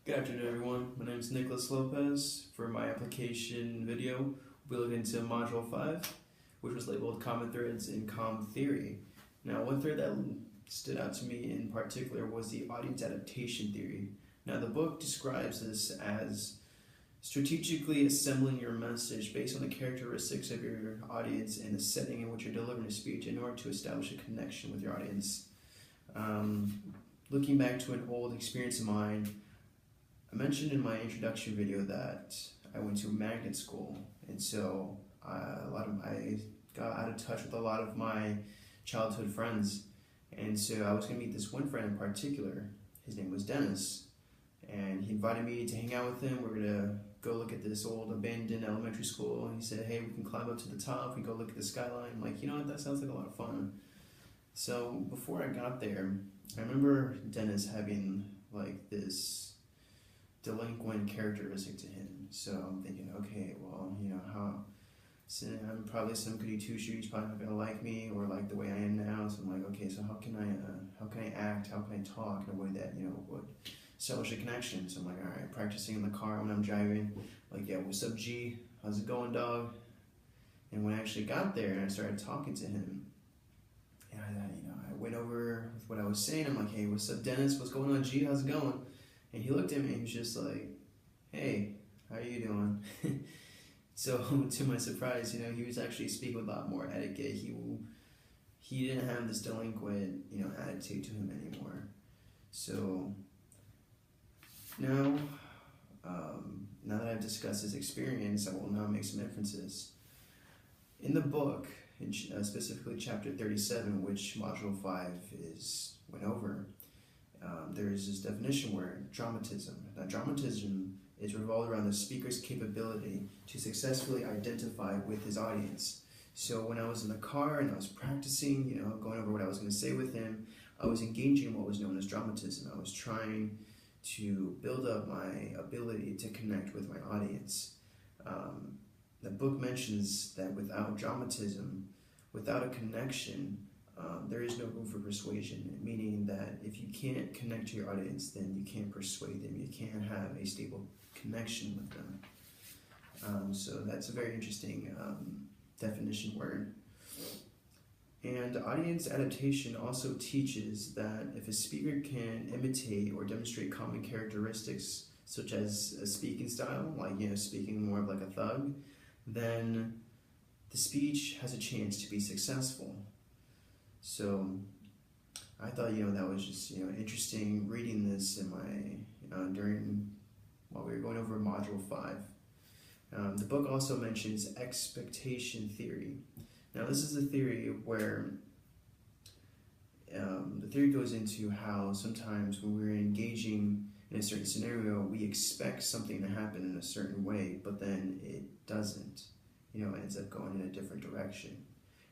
Good afternoon, everyone. My name is Nicholas Lopez. For my application video, we'll look into Module 5, which was labeled Common Threads in Comm Theory. Now, one thread that stood out to me in particular was the audience adaptation theory. Now, the book describes this as strategically assembling your message based on the characteristics of your audience and the setting in which you're delivering a speech in order to establish a connection with your audience. Looking back to an old experience of mine, I mentioned in my introduction video that I went to magnet school, and so I got out of touch with a lot of my childhood friends, and so I was going to meet this one friend in particular. His name was Dennis, and he invited me to hang out with him. We're going to go look at this old abandoned elementary school, and he said, hey, we can climb up to the top, we can go look at the skyline. I'm like, you know what, that sounds like a lot of fun. So before I got there, I remember Dennis having like this delinquent characteristic to him. So I'm thinking, okay, well, I'm probably some goody two-shoes. He's probably not gonna like me or like the way I am now. So I'm like, okay, so how can I act? How can I talk in a way that would establish a connection? So I'm like, all right, practicing in the car when I'm driving. Like, yeah, what's up, G? How's it going, dog? And when I actually got there and I started talking to him, and I went over with what I was saying. I'm like, hey, what's up, Dennis? What's going on, G? How's it going? And he looked at me and he was just like, hey, how are you doing? So to my surprise, he was actually speaking with a lot more etiquette. He didn't have this delinquent, attitude to him anymore. So now that I've discussed his experience, I will now make some inferences. In the book, in specifically chapter 37, which module 5 went over, there's this definition word, dramatism. Now, dramatism is revolved around the speaker's capability to successfully identify with his audience. So when I was in the car and I was practicing, going over what I was going to say with him, I was engaging in what was known as dramatism. I was trying to build up my ability to connect with my audience. The book mentions that without dramatism, without a connection, there is no room for persuasion, meaning that if you can't connect to your audience, then you can't persuade them. You can't have a stable connection with them. So that's a very interesting definition word. And audience adaptation also teaches that if a speaker can imitate or demonstrate common characteristics, such as a speaking style, like speaking more of like a thug, then the speech has a chance to be successful. So I thought, that was just, interesting reading this in my, while we were going over module 5. The book also mentions expectation theory. Now this is a theory where the theory goes into how sometimes when we're engaging in a certain scenario, we expect something to happen in a certain way, but then it doesn't, it ends up going in a different direction.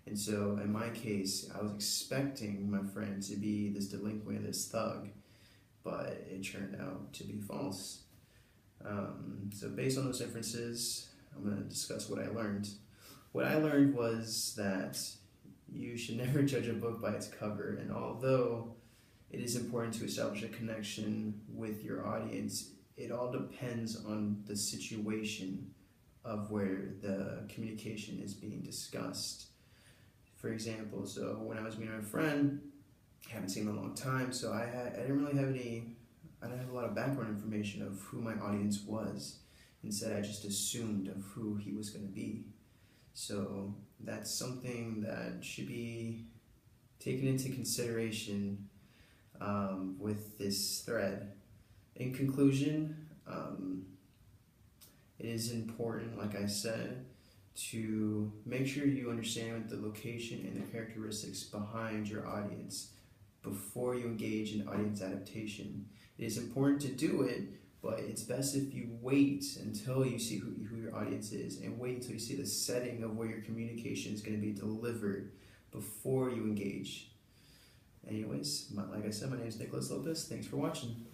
And so in my case, I was expecting my friend to be this delinquent, this thug, but it turned out to be false. So based on those inferences, I'm going to discuss what I learned. What I learned was that you should never judge a book by its cover, and although it is important to establish a connection with your audience, it all depends on the situation of where the communication is being discussed. For example, so when I was meeting my friend, I haven't seen him in a long time, so I didn't have a lot of background information of who my audience was. Instead, I just assumed of who he was going to be. So that's something that should be taken into consideration with this thread. In conclusion, it is important, like I said, to make sure you understand the location and the characteristics behind your audience before you engage in audience adaptation. It is important to do it, but it's best if you wait until you see who your audience is, and wait until you see the setting of where your communication is going to be delivered before you engage. Anyways, like I said, my name is Nicholas Lopez. Thanks for watching.